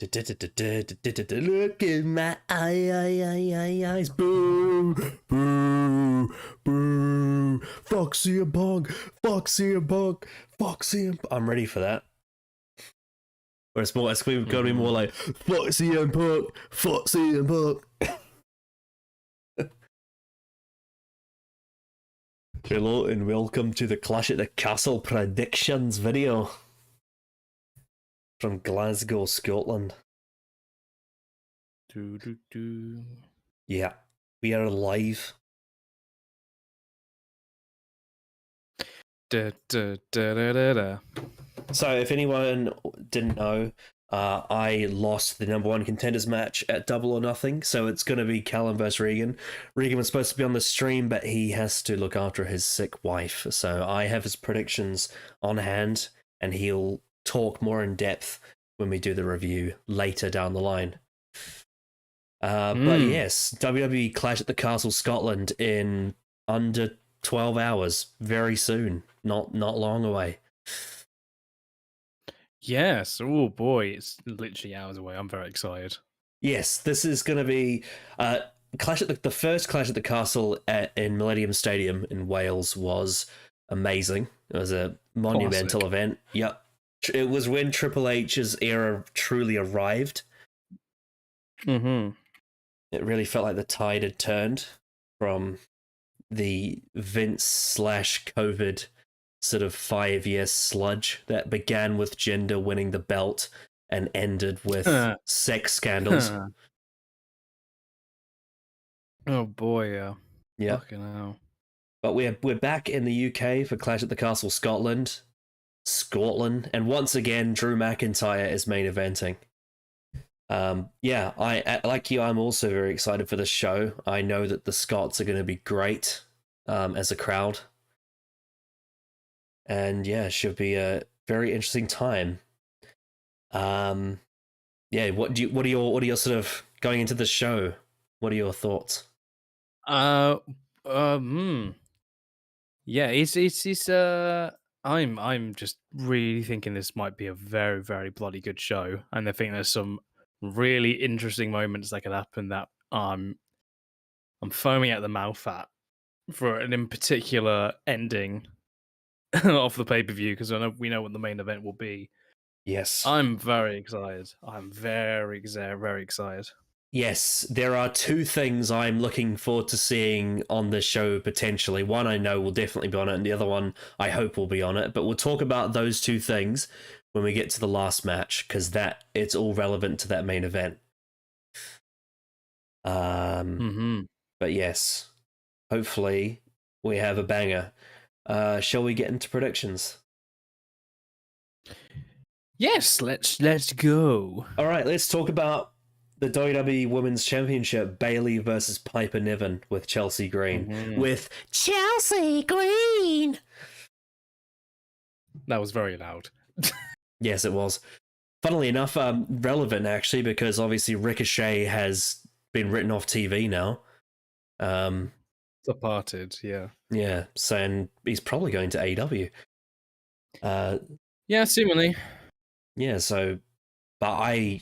Look in my eyes. Boo, boo, boo. Fuck CM Punk. Fuck CM Punk. Fuck CM Punk. I'm ready for that. Or it's got to be more like, fuck CM Punk. Fuck CM Punk. Hello and welcome to the Clash at the Castle predictions video from Glasgow, Scotland. Yeah, we are live. So if anyone didn't know, I lost the #1 contenders match at Double or Nothing, so it's going to be Callum versus Regan. Regan was supposed to be on the stream, but he has to look after his sick wife, so I have his predictions on hand, and he'll talk more in depth when we do the review later down the line. But yes, WWE Clash at the Castle Scotland in under 12 hours, very soon, not long away. Yes. Oh boy, it's literally hours away. I'm very excited. Yes, this is going to be Clash at the first Clash at the Castle in Millennium Stadium in Wales was amazing. It was a monumental event. Yep, it was when Triple H's era truly arrived. Mm-hmm. It really felt like the tide had turned from the Vince/COVID sort of 5-year sludge that began with Jinder winning the belt and ended with sex scandals. Oh boy, yeah. Fucking hell. But we're back in the UK for Clash at the Castle Scotland, and once again Drew McIntyre is main eventing. Yeah, I like you. I'm also very excited for this show. I know that the Scots are going to be great as a crowd, and yeah, it should be a very interesting time. Yeah, what are your sort of going into the show? What are your thoughts? Yeah, it's I'm just really thinking this might be a very, very bloody good show, and I think there's some really interesting moments that could happen that I'm foaming at the mouth at for an in particular ending of the pay-per-view, because we know what the main event will be. Yes, I'm very excited. I'm very excited. Yes, there are two things I'm looking forward to seeing on this show potentially. One I know will definitely be on it, and the other one I hope will be on it. But we'll talk about those two things when we get to the last match, because it's all relevant to that main event. But yes, hopefully we have a banger. Shall we get into predictions? Yes, let's go. All right, let's talk about the WWE Women's Championship, Bayley versus Piper Niven with Chelsea Green. With Chelsea Green! That was very loud. Yes, it was. Funnily enough, relevant actually, because obviously Ricochet has been written off TV now. Departed, yeah. Yeah, so and he's probably going to AEW. Yeah, seemingly. Yeah, so, but I'm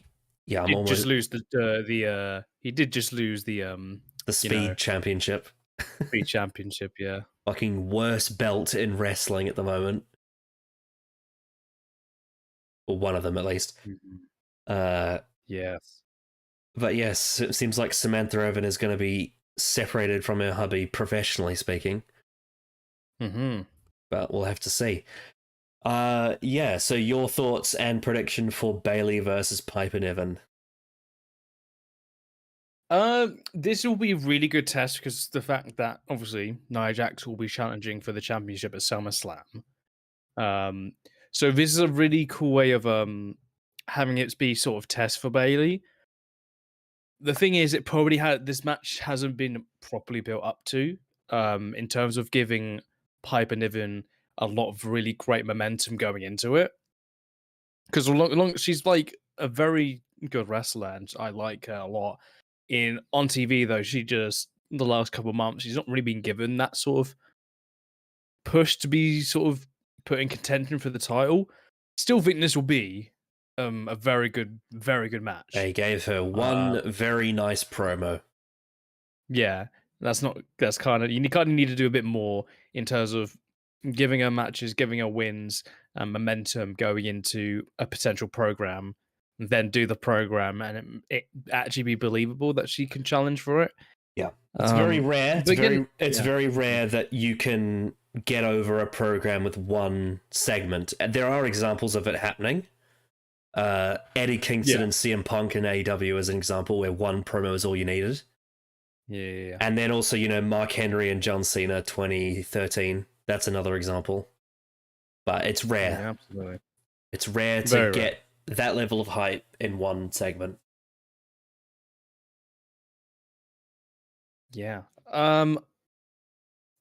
almost just lose the he did just lose the Speed Championship. Speed Championship, yeah. Fucking worst belt in wrestling at the moment. Or one of them at least. Yes. But yes, it seems like Samantha Irvin is going to be separated from her hubby, professionally speaking. But we'll have to see. Yeah, so your thoughts and prediction for Bayley versus Piper Niven? This will be a really good test because the fact that obviously Nia Jax will be challenging for the championship at SummerSlam. So this is a really cool way of having it be sort of test for Bayley. The thing is, this match hasn't been properly built up to, in terms of giving Piper Niven a lot of really great momentum going into it. Because she's like a very good wrestler, and I like her a lot. On TV though, the last couple of months, she's not really been given that sort of push to be sort of put in contention for the title. Still think this will be a very good match. They gave her one very nice promo. Yeah, that's kind of, you kind of need to do a bit more in terms of giving her matches, giving her wins and momentum going into a potential program. Then do the program and it actually be believable that she can challenge for it. Yeah, it's very rare. It's yeah. very rare that you can get over a program with one segment. And there are examples of it happening. Eddie Kingston Yeah. and CM Punk in AEW as an example, where one promo is all you needed. Yeah. And then also, Mark Henry and John Cena 2013. That's another example. But it's rare. Yeah, absolutely. It's rare to Very get that level of hype in one segment. Yeah.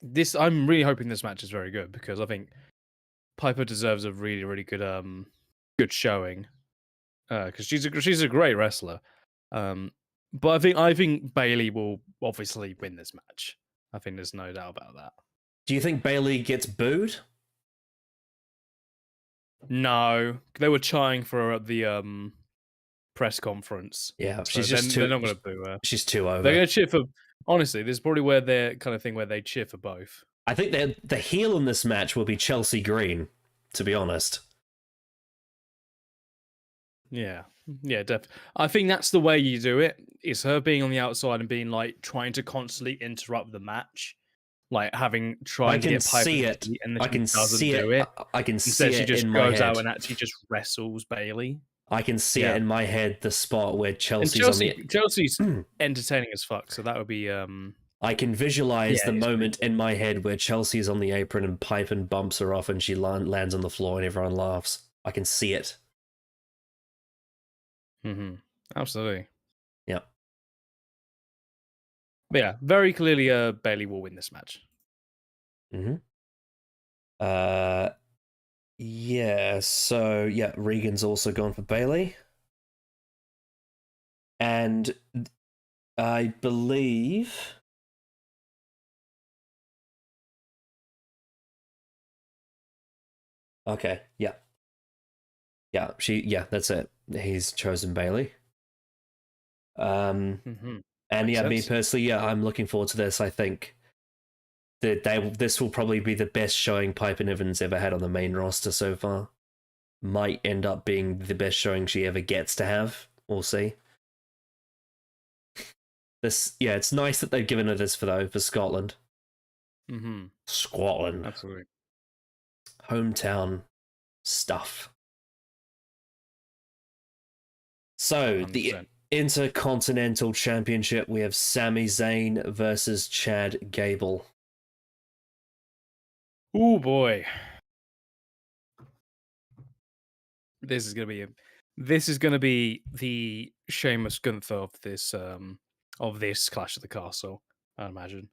This, I'm really hoping this match is very good because I think Piper deserves a really, really good showing. Because she's a great wrestler. But I think Bailey will obviously win this match. I think there's no doubt about that. Do you think Bailey gets booed? No, they were trying for the press conference. Yeah, So she's just too. they're not going to boo her. She's too over. They're going to cheer for. Honestly, this is probably where they're kind of thing where they cheer for both. I think the heel in this match will be Chelsea Green. To be honest. Yeah, definitely. I think that's the way you do it. Is her being on the outside and being like trying to constantly interrupt the match, like trying to get Piper see it. and then I can doesn't see do it. it. I can Instead, see she it just in my goes out head. and actually just wrestles Bailey. I can see it in my head. The spot where Chelsea's Chelsea's entertaining as fuck. So that would be. I can visualize the moment in my head where Chelsea's on the apron and Piper bumps her off and she lands on the floor and everyone laughs. I can see it. Mm-hmm. Absolutely. Yeah. But yeah, very clearly, Bailey will win this match. Mm-hmm. Yeah. So yeah, Regan's also gone for Bailey, and I believe. Okay. Yeah. Yeah. That's it. He's chosen Bailey. Mm-hmm. And Makes me sense. personally, I'm looking forward to this. I think that this will probably be the best showing Piper Niven's ever had on the main roster so far. Might end up being the best showing she ever gets to have. We'll see. It's nice that they've given her this for Scotland. Mm-hmm. Scotland. Absolutely. Hometown stuff. So 100%. the Intercontinental Championship, we have Sami Zayn versus Chad Gable. Oh boy, this is gonna be the Sheamus Gunther of this Clash of the Castle. I imagine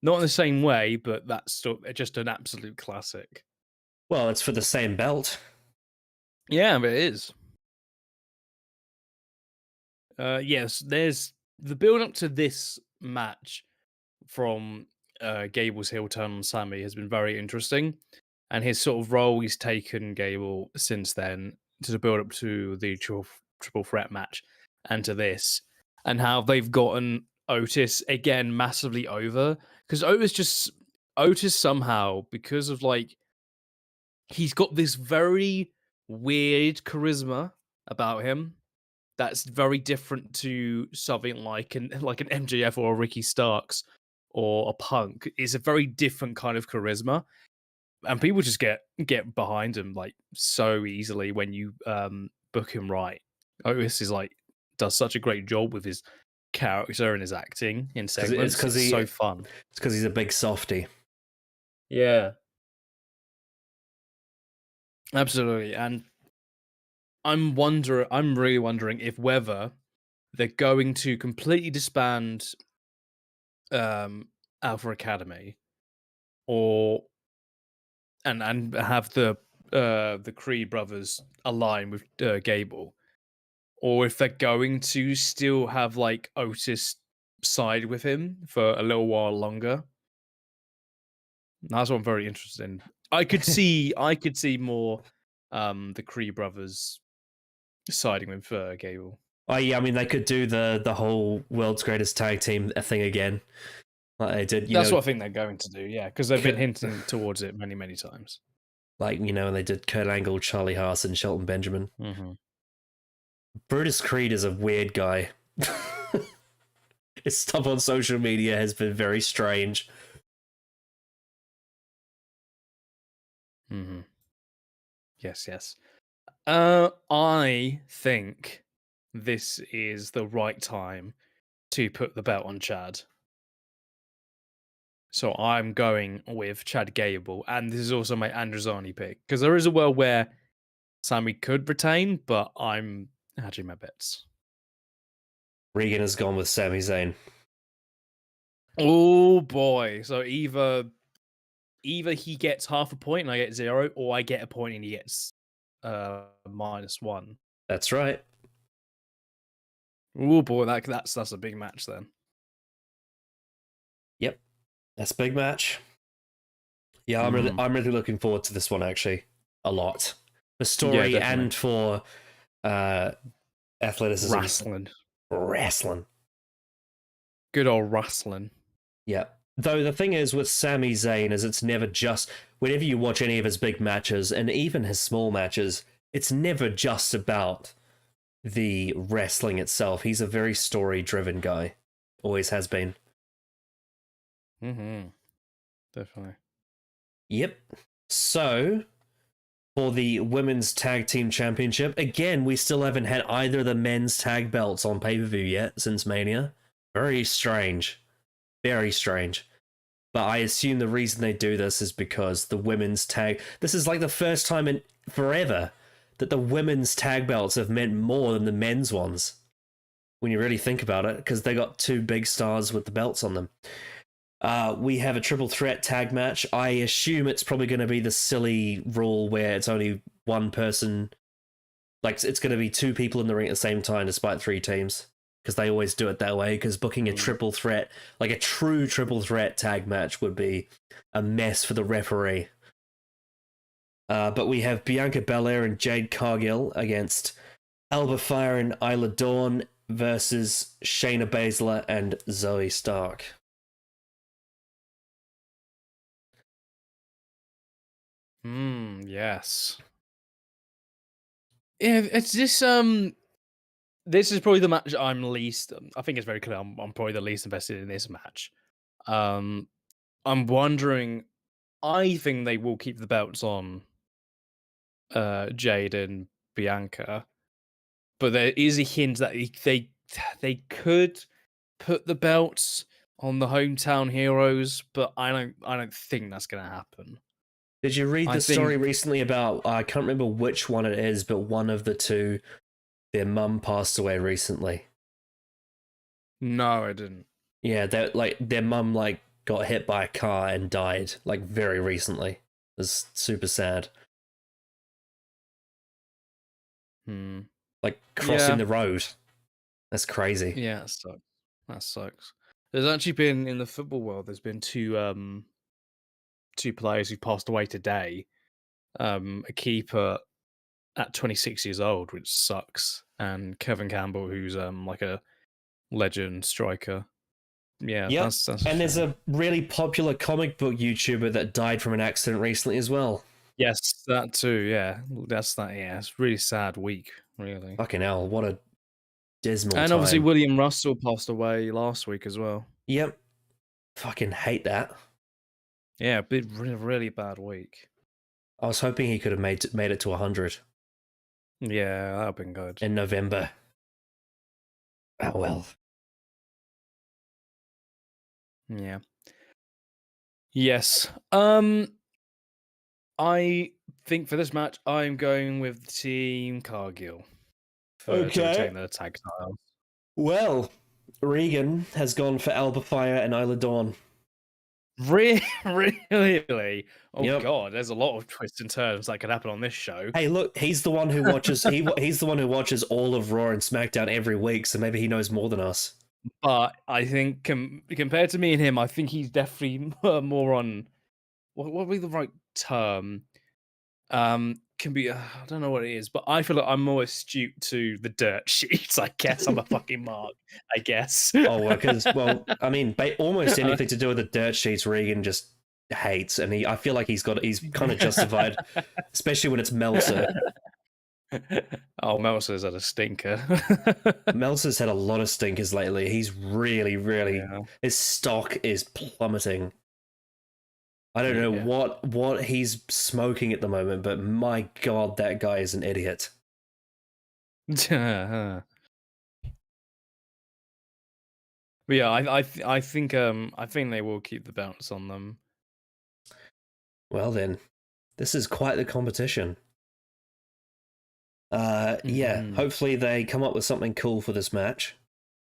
not in the same way, but that's just an absolute classic. Well, it's for the same belt. Yeah, but it is. Yes, there's the build up to this match from Gable's heel turn on Sammy has been very interesting, and his sort of role he's taken Gable since then to build up to the triple threat match and to this, and how they've gotten Otis again massively over because Otis somehow because of like he's got this very weird charisma about him that's very different to something like an MJF or a Ricky Starks or a Punk. It's a very different kind of charisma, and people just get behind him like so easily when you book him right. Otis is like does such a great job with his character and his acting in segments. It's so fun. It's because he's a big softie. Yeah, absolutely, and I'm really wondering if whether they're going to completely disband Alpha Academy or and have the Creed brothers align with Gable, or if they're going to still have like Otis side with him for a little while longer. That's what I'm very interested in. I could see more the Creed brothers siding with Gable. Oh yeah, I mean they could do the whole world's greatest tag team thing again, like they did. That's what I think they're going to do, yeah, because they've been Kurt, hinting towards it many, many times. like they did Kurt Angle, Charlie Haas, and Shelton Benjamin. Mm-hmm. Brutus Creed is a weird guy. His stuff on social media has been very strange. Mm-hmm. Yes. I think this is the right time to put the belt on Chad. So I'm going with Chad Gable, and this is also my Androzani pick because there is a world where Sammy could retain, but I'm hedging my bets. Regan has gone with Sami Zayn. Oh boy! So either he gets half a point and I get 0, or I get a point and he gets -1. That's right. Oh boy, that's a big match then. Yep, that's a big match. Yeah, I'm really looking forward to this one actually a lot. For story and for athleticism. Wrestling. Good old wrestling. Yeah. Though the thing is with Sami Zayn is it's never just whenever you watch any of his big matches and even his small matches, it's never just about the wrestling itself. He's a very story-driven guy. Always has been. Mm-hmm. Definitely. Yep. So, for the Women's Tag Team Championship, again, we still haven't had either of the men's tag belts on pay-per-view yet since Mania. Very strange. Very strange. But I assume the reason they do this is because the women's tag... This is like the first time in forever that the women's tag belts have meant more than the men's ones. When you really think about it, because they got 2 big stars with the belts on them. We have a triple threat tag match. I assume it's probably going to be the silly rule where it's only one person. Like, it's going to be 2 people in the ring at the same time despite 3 teams. Because they always do it that way. Because booking a triple threat, like a true triple threat tag match, would be a mess for the referee. But we have Bianca Belair and Jade Cargill against Alba Fire and Isla Dawn versus Shayna Baszler and Zoe Stark. Yes. Yeah, it's this this is probably the match I'm least I think it's very clear I'm probably the least invested in this match. I'm wondering, I think they will keep the belts on Jade and Bianca, but there is a hint that they could put the belts on the hometown heroes, but I don't think that's gonna happen. Did you read the story recently about, I can't remember which one it is, but one of the 2, their mum passed away recently? No, I didn't. Yeah, their mum got hit by a car and died very recently. It was super sad. Crossing the road. That's crazy. Yeah, that sucks. There's actually been in the football world. There's been 2 players who passed away today. A keeper at 26 years old, which sucks, and Kevin Campbell, who's like a legend striker. Yeah, yep. that's and there's a really popular comic book YouTuber that died from an accident recently as well. Yes, that too. Yeah, that's that. Yeah, it's a really sad week, really. Fucking hell, what a dismal and time. Obviously, William Russell passed away last week as well. Yep. Fucking hate that. Yeah, really, really bad week. I was hoping he could have made it to 100. Yeah, that would have been good. In November. Oh well. Yeah. Yes. I think for this match, I'm going with Team Cargill to retain the tag titles. Well, Regan has gone for Alba Fire and Isla Dawn. Really? Oh god, there's a lot of twists and turns that could happen on this show. Hey, look, he's the one who watches. He's the one who watches all of Raw and SmackDown every week, so maybe he knows more than us. But I think compared to me and him, I think he's definitely more on what would be the right term. can be I don't know what it is, but I feel like I'm more astute to the dirt sheets. I guess I'm a fucking mark. I guess. Oh, well, I mean, almost anything to do with the dirt sheets, Regan just hates, and I feel like he's kind of justified, especially when it's Meltzer. Oh, Meltzer's had a stinker. Meltzer's had a lot of stinkers lately. He's really Yeah, his stock is plummeting. I don't know yeah. what he's smoking at the moment, but my god, that guy is an idiot. But yeah, I think they will keep the belts on them. Well then, this is quite the competition. Yeah, Hmm. hopefully they come up with something cool for this match.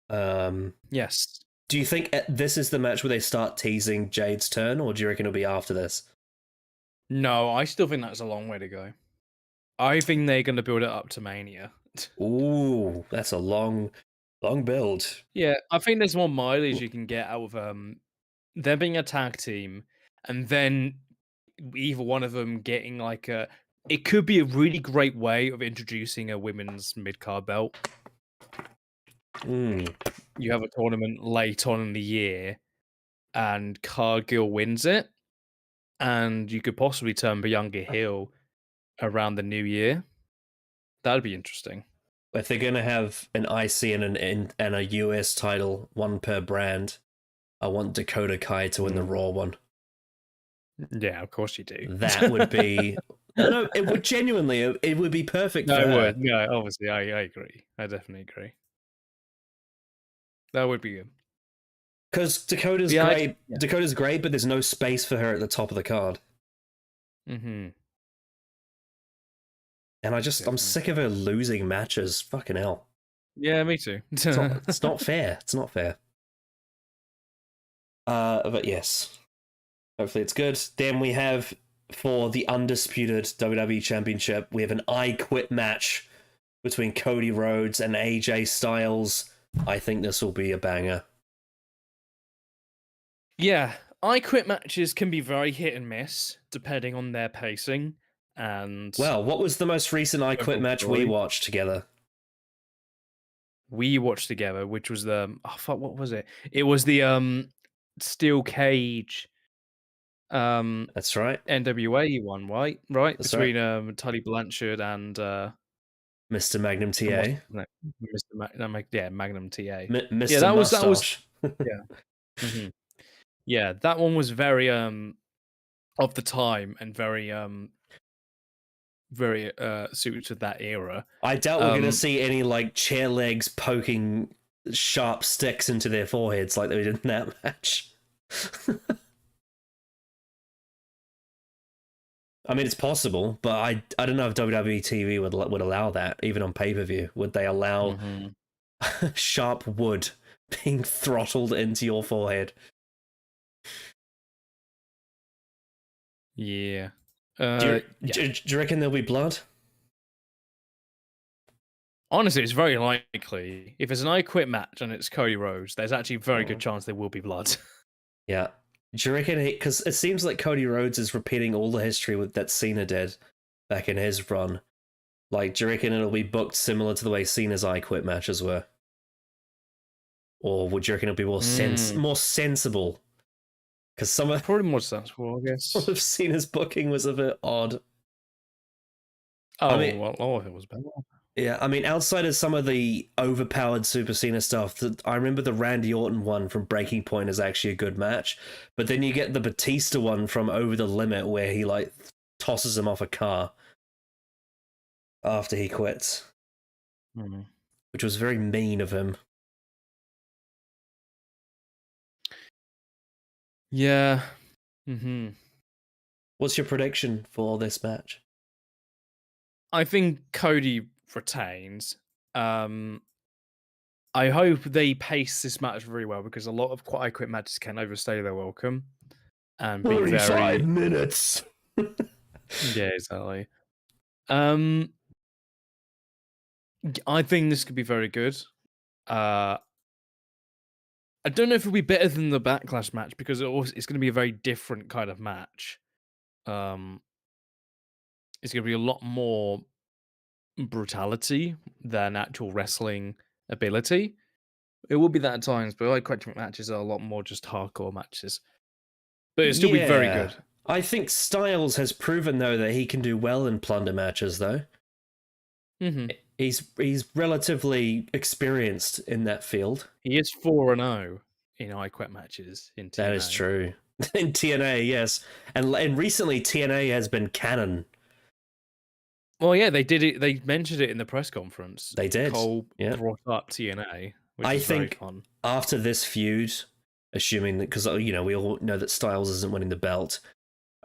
Um, Yes. do you think this is the match where they start teasing Jade's turn, or do you reckon it'll be after this? No, I still think that's a long way to go. I think they're going to build it up to Mania. Ooh, that's a long build. Yeah, I think there's more mileage you can get out of them being a tag team, and then either one of them getting like a. It could be a really great way of introducing a women's mid card belt. Mm. You have a tournament late on in the year, and Cargill wins it, and you could possibly turn Bianca heel around the new year. That'd be interesting. If they're gonna have an IC and a US title, one per brand, I want Dakota Kai to win the Mm. Raw one. Yeah, of course you do. That would be no, it would genuinely it would be perfect No, for it her. would. No, obviously, I agree. I definitely agree. That would be good. Because Yeah, yeah. Dakota's great, but there's no space for her at the top of the card. Mhm. And I'm Definitely. sick of her losing matches. Fucking hell. Yeah, me too. It's not fair. It's not fair. But yes. Hopefully it's good. Then we have for the undisputed WWE Championship, we have an I Quit match between Cody Rhodes and AJ Styles. I think this will be a banger. Yeah, I quit matches can be very hit and miss depending on their pacing and Well, what was the most recent I Quit overall match we story. watched together? We watched together, which was the oh fuck, what was it? It was the steel cage That's right. NWA one, right? Right That's right. between Tully Blanchard and Mr. Magnum and what's TA. his name? Mr. Yeah, Magnum TA. Yeah, Mr. that was Mustache. yeah. Hmm. Yeah, that one was very of the time and very suited to that era. I doubt we're going to Um see any like chair legs poking sharp sticks into their foreheads like they did in that match. I mean, it's possible, but I don't know if WWE TV would allow that, even on pay per view. Would they allow mhm. sharp wood being throttled into your forehead? Yeah. Yeah. Do you reckon there'll be blood? Honestly, it's very likely. If it's an I Quit match and it's Cody Rhodes, there's actually a very good Mm. chance there will be blood. Yeah. Do you reckon because it seems like Cody Rhodes is repeating all the history that Cena did back in his run? Like, do you reckon it'll be booked similar to the way Cena's I Quit matches were? Or would you reckon it'll be Mm, more sensible? Because probably more sensible, I some guess. of Cena's booking was a bit odd. I Oh, mean, well, all of it was better. yeah, I mean, outside of some of the overpowered Super Cena stuff, I remember the Randy Orton one from Breaking Point is actually a good match. But then you get the Batista one from Over the Limit where he like tosses him off a car after he quits, Mm. which was very mean of him. Yeah. Hmm. What's your prediction for this match? I think Cody retains. Um, I hope they pace this match very well because a lot of I Quit matches can overstay their welcome and be 35 very. minutes! Yeah, exactly. Um, I think this could be very good. Uh, I don't know if it'll be better than the Backlash match because it's going to be a very different kind of match. Um, it's going to be a lot more brutality than actual wrestling ability. It will be that at times, but I question matches are a lot more just hardcore matches. But it'll still be very Yeah. good. I think Styles has proven, though, that he can do well in plunder matches, though. Mm-hmm. He's relatively experienced in that field. He is 4-0 in I Quit matches in TNA. That is true. In TNA, yes. And recently, TNA has been canon. Well, yeah, they did it. They mentioned it in the press conference. They did. Cole Yeah. brought up TNA, which I is very think fun. after this feud, assuming that, because we all know that Styles isn't winning the belt,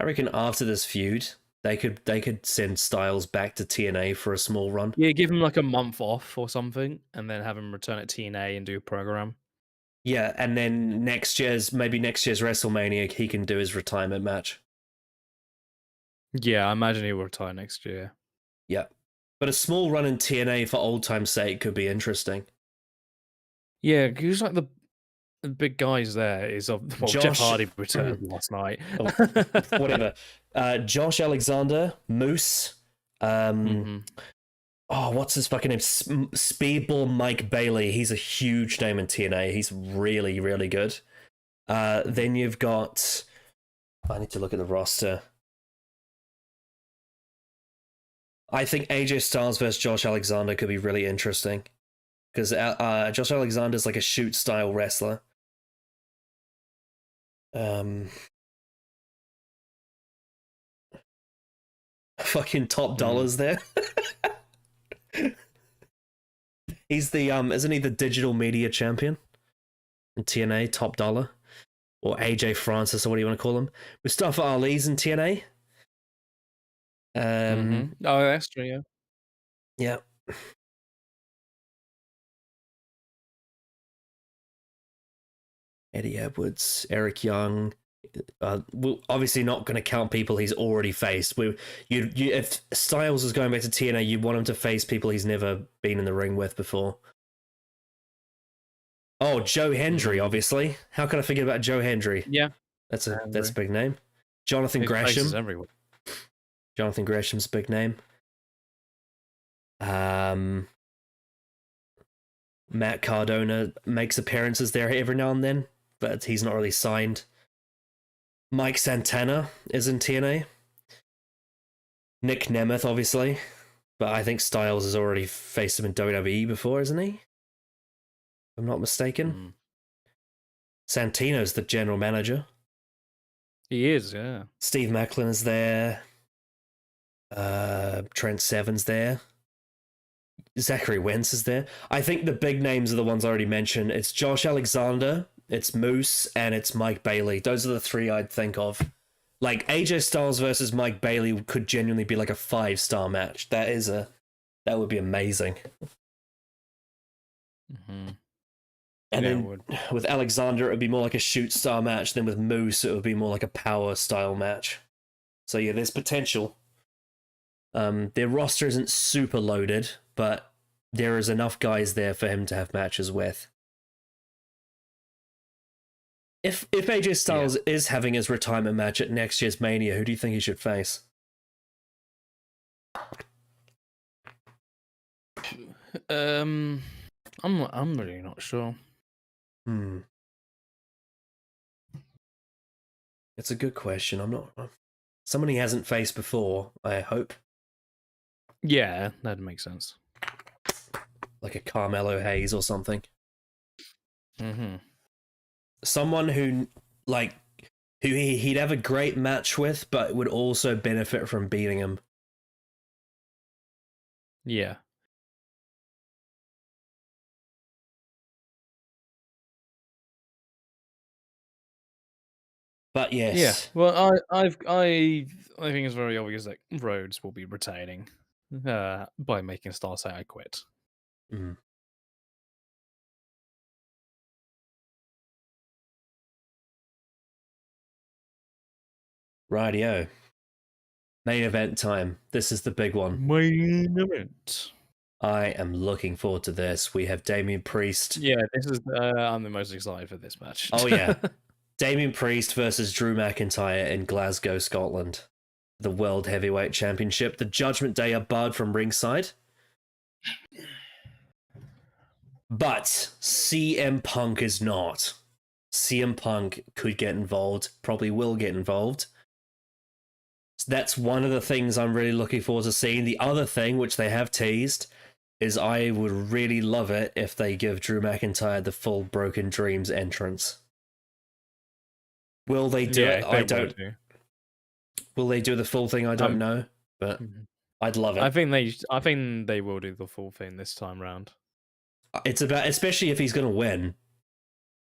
I reckon after this feud, they could send Styles back to TNA for a small run. Yeah, give him like a month off or something, and then have him return at TNA and do a program. Yeah, and then maybe next year's WrestleMania, he can do his retirement match. Yeah, I imagine he will retire next year. Yeah, but a small run in TNA for old time's sake could be interesting. Yeah, who's like the big guys there is Jeff Hardy returned last night. Whatever. Josh Alexander, Moose. Oh, what's his fucking name? Speedball Mike Bailey. He's a huge name in TNA. He's really, really good. Then you've got. I need to look at the roster. I think AJ Styles versus Josh Alexander could be really interesting. Because Josh Alexander's like a shoot style wrestler. Fucking top dollars there. He's the isn't he the digital media champion in TNA? Top dollar, or AJ Francis, or what do you want to call him? Mustafa Ali's in TNA. Oh, that's true. Yeah. Yeah. Eddie Edwards, Eric Young. We're obviously not going to count people he's already faced. If Styles is going back to TNA, you want him to face people he's never been in the ring with before. Oh, Joe Hendry, obviously. How could I forget about Joe Hendry? Yeah, that's a big name. Jonathan Gresham. Everywhere. Jonathan Gresham's a big name. Matt Cardona makes appearances there every now and then, but he's not really signed. Mike Santana is in TNA. Nick Nemeth, obviously. But I think Styles has already faced him in WWE before, isn't he? If I'm not mistaken. Santino's the general manager. He is, yeah. Steve Macklin is there. Trent Seven's there. Zachary Wentz is there. I think the big names are the ones I already mentioned. It's Josh Alexander, it's Moose, and it's Mike Bailey. Those are the three I'd think of. Like, AJ Styles versus Mike Bailey could genuinely be like a 5-star match. That would be amazing. And then with Alexander, it would be more like a shoot star match. Then with Moose, it would be more like a power style match. So yeah, there's potential. Their roster isn't super loaded, but there is enough guys there for him to have matches with. If AJ Styles is having his retirement match at next year's Mania, who do you think he should face? I'm really not sure. It's a good question. I'm not someone he hasn't faced before, I hope. Yeah, that makes sense. Like a Carmelo Hayes or something. Someone who he'd have a great match with, but would also benefit from beating him. Yeah. But yes. Yeah. Well, I think it's very obvious that Rhodes will be retaining by making Star say I quit. Rightio. Main event time. This is the big one. Main event. I am looking forward to this. We have Damian Priest. Yeah, this is. I'm the most excited for this match. Oh yeah, Damian Priest versus Drew McIntyre in Glasgow, Scotland. the World Heavyweight Championship. The Judgment Day are barred from ringside. But CM Punk is not. CM Punk could get involved, probably will get involved. So that's one of the things I'm really looking forward to seeing. The other thing, which they have teased, is I would really love it if they give Drew McIntyre the full Broken Dreams entrance. Will they do it? I don't. Will they do the full thing? I don't know, but I'd love it. I think they will do the full thing this time round. It's about, especially if he's going to win.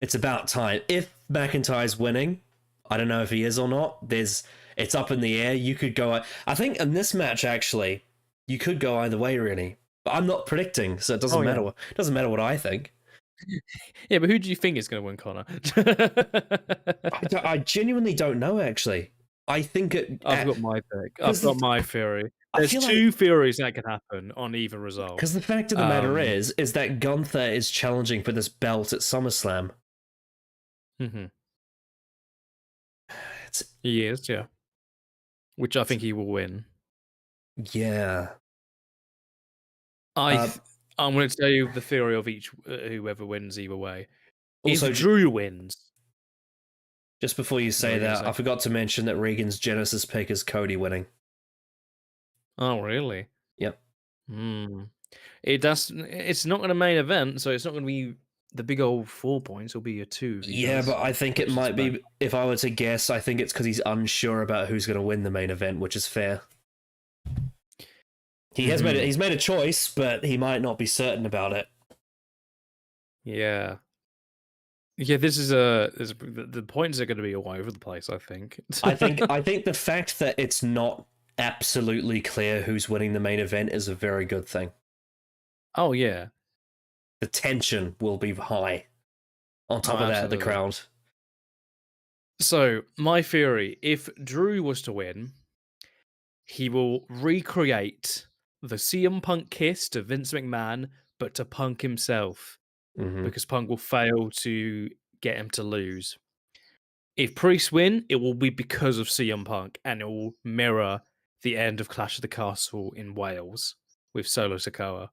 It's about time. If McIntyre's winning, I don't know if he is or not. It's up in the air. You could go. I think in this match, actually, you could go either way, really. But I'm not predicting, so it doesn't matter. It doesn't matter what I think. Yeah, but who do you think is going to win, Connor? I genuinely don't know, actually. I think I've got my pick. I've got my theory. There's two theories that can happen on either result. Because the fact of the matter is that Gunther is challenging for this belt at SummerSlam. Mm-hmm. He is, yeah. Which I think he will win. Yeah. I'm going to tell you the theory of each whoever wins either way. Also, if Drew wins. Just before you say that, I forgot to mention that Regan's Genesis pick is Cody winning. Oh, really? Yep. It's not going to main event, so it's not going to be the big old 4 points. It'll be a 2. Yeah, but I think it might be, if I were to guess, I think it's because he's unsure about who's going to win the main event, which is fair. He's made a choice, but he might not be certain about it. Yeah. Yeah, the points are going to be all over the place, I think. I think the fact that it's not absolutely clear who's winning the main event is a very good thing. Oh, yeah. The tension will be high. On top of that, the crowd. So, my theory, if Drew was to win, he will recreate the CM Punk kiss to Vince McMahon, but to Punk himself. Because Punk will fail to get him to lose. If Priest win, it will be because of CM Punk, and it will mirror the end of Clash of the Castle in Wales with Solo Sikoa.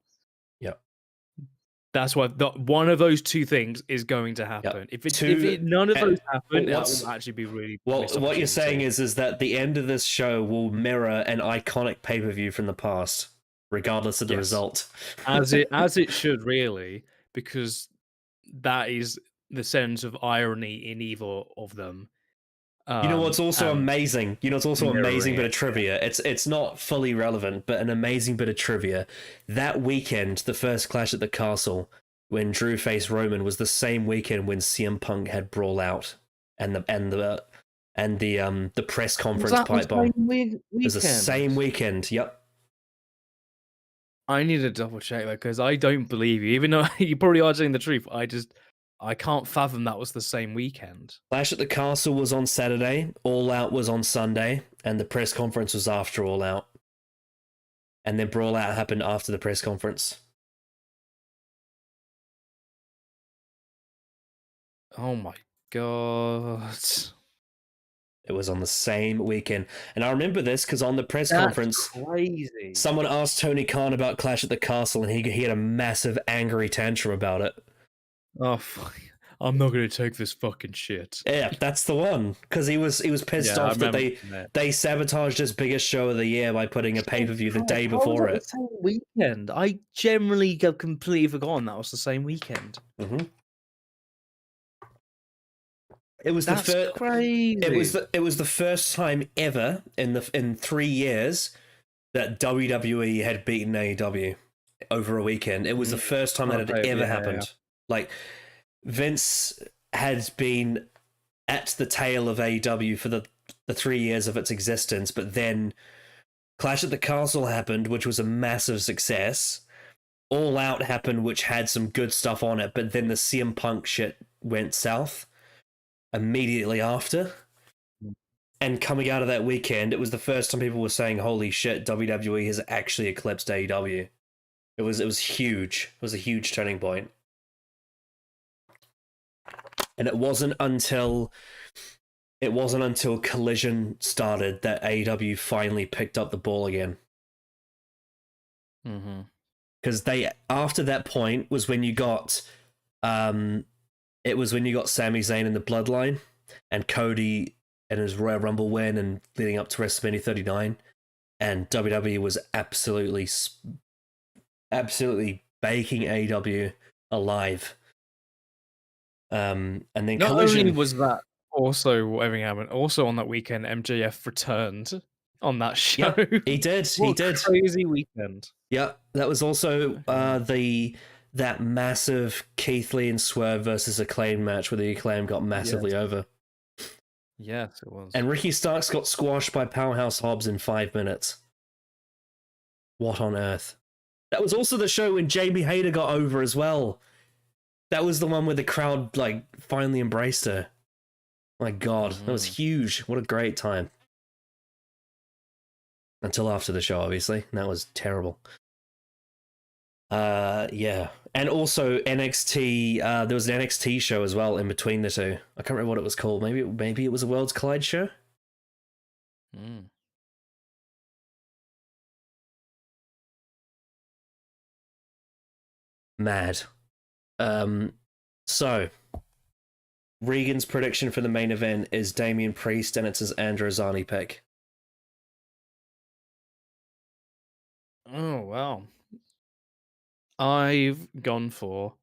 Yep. That's why one of those two things is going to happen. Yep. If none of those happen, that will actually be really... Well, what you're saying is that the end of this show will mirror an iconic pay-per-view from the past, regardless of the result. As it should, really, because that is the sense of irony in either of them. You know what's also amazing? You know what's also amazing bit of trivia? It's not fully relevant, but an amazing bit of trivia. That weekend, the first Clash at the Castle, when Drew faced Roman, was the same weekend when CM Punk had Brawl Out and the press conference pipe bomb. It was the same weekend. Yep. I need to double check that because I don't believe you, even though you probably are saying the truth. I can't fathom that was the same weekend. Clash at the Castle was on Saturday, All Out was on Sunday, and the press conference was after All Out. And then Brawl Out happened after the press conference. Oh my god. It was on the same weekend. And I remember this because on the press conference, crazy. Someone asked Tony Khan about Clash at the Castle, and he had a massive angry tantrum about it. Oh, fuck. I'm not going to take this fucking shit. Yeah, that's the one. Because he was pissed off that they sabotaged his biggest show of the year by putting a pay-per-view the day before it. The same weekend. I generally have completely forgotten that was the same weekend. Mm-hmm. It was crazy. It was the first time ever in 3 years that WWE had beaten AEW over a weekend. It was the first time that had ever happened. Yeah. Like, Vince had been at the tail of AEW for the 3 years of its existence, but then Clash at the Castle happened, which was a massive success. All Out happened, which had some good stuff on it, but then the CM Punk shit went south immediately after. And coming out of that weekend, it was the first time people were saying, holy shit, WWE has actually eclipsed AEW. It was huge. It was a huge turning point. And it wasn't until it wasn't until Collision started that AEW finally picked up the ball again. Mm-hmm. Because they, after that point, was when you got, it was when you got Sami Zayn in the Bloodline, and Cody and his Royal Rumble win, and leading up to WrestleMania 39, and WWE was absolutely baking AEW alive. And then Not Collision. only was that also what everything happened, also on that weekend, MJF returned on that show. Yep, he did. What He a did. crazy weekend. Yeah, that was also Yeah. that massive Keith Lee and Swerve versus Acclaim match where the Acclaim got massively Yes. over. Yes, it was. And Ricky Starks got squashed by Powerhouse Hobbs in 5 minutes. What on earth? That was also the show when Jamie Hayter got over as well. That was the one where the crowd like finally embraced her. My God, that was huge. What a great time. Until after the show, obviously. And that was terrible. Yeah. And also NXT, there was an NXT show as well in between the two. I can't remember what it was called. Maybe it was a Worlds Collide show? Mm. Mad. So Regan's prediction for the main event is Damian Priest, and it's his Androzani pick. Oh, wow. I've gone for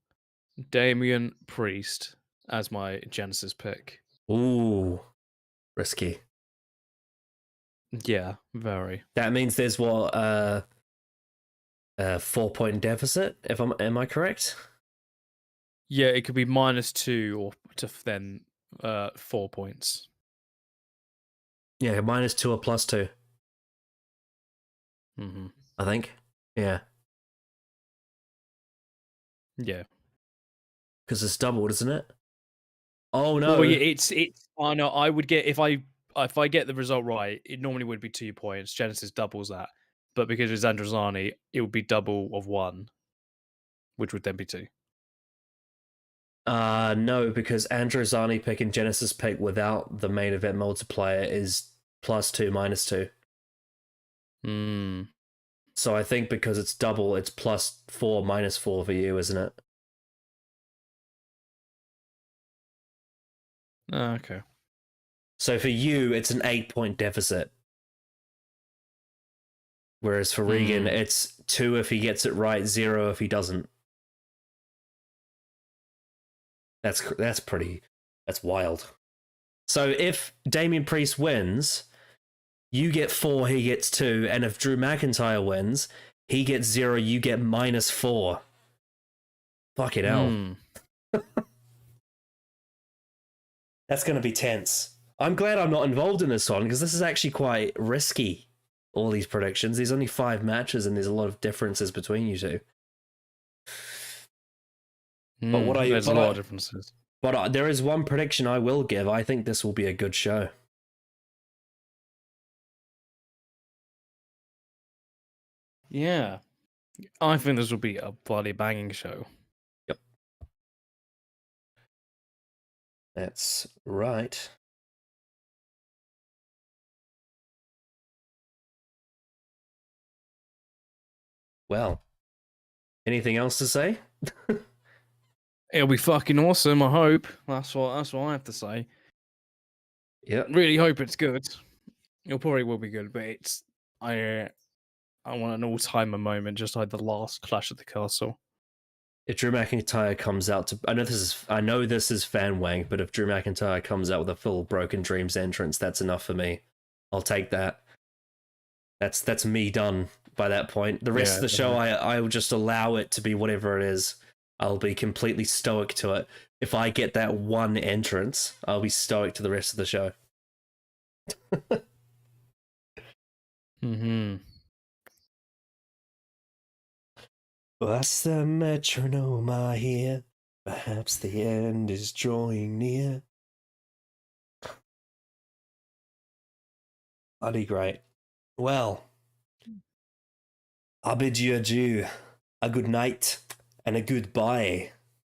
Damian Priest as my Genesis pick. Ooh, risky. Yeah, very. That means there's what, a 4-point deficit, am I correct? Yeah, it could be -2 or then 4 points. Yeah, -2 or +2. Mm-hmm. I think. Yeah. Yeah. Because it's doubled, isn't it? Oh no. Well, yeah, it's. I know. I would get if I get the result right, it normally would be 2 points. Genesis doubles that, but because it's Androzani, it would be double of 1, which would then be 2. No, because Androzani pick and Genesis pick without the main event multiplier is +2, -2. Hmm. So I think because it's double, it's +4, -4 for you, isn't it? Okay. So for you, it's an 8-point deficit. Whereas for Regan, it's 2 if he gets it right, 0 if he doesn't. That's wild. So if Damian Priest wins, you get 4, he gets 2, and if Drew McIntyre wins, he gets 0, you get -4. Fucking hell. That's going to be tense. I'm glad I'm not involved in this one, because this is actually quite risky, all these predictions. There's only 5 matches, and there's a lot of differences between you two. But there's a lot of differences. But there is one prediction I will give. I think this will be a good show. Yeah. I think this will be a bloody banging show. Yep. That's right. Well, anything else to say? It'll be fucking awesome, I hope. That's what I have to say. Yeah. Really hope it's good. It probably will be good, but I want an all-timer moment, just like the last Clash at the Castle. If Drew McIntyre comes out to, I know this is fan wank, but if Drew McIntyre comes out with a full Broken Dreams entrance, that's enough for me. I'll take that. That's me done by that point. The rest of the show, I will just allow it to be whatever it is. I'll be completely stoic to it. If I get that one entrance, I'll be stoic to the rest of the show. What's the metronome I hear? Perhaps the end is drawing near. Bloody great. Well, I bid you adieu, a good night, and a goodbye.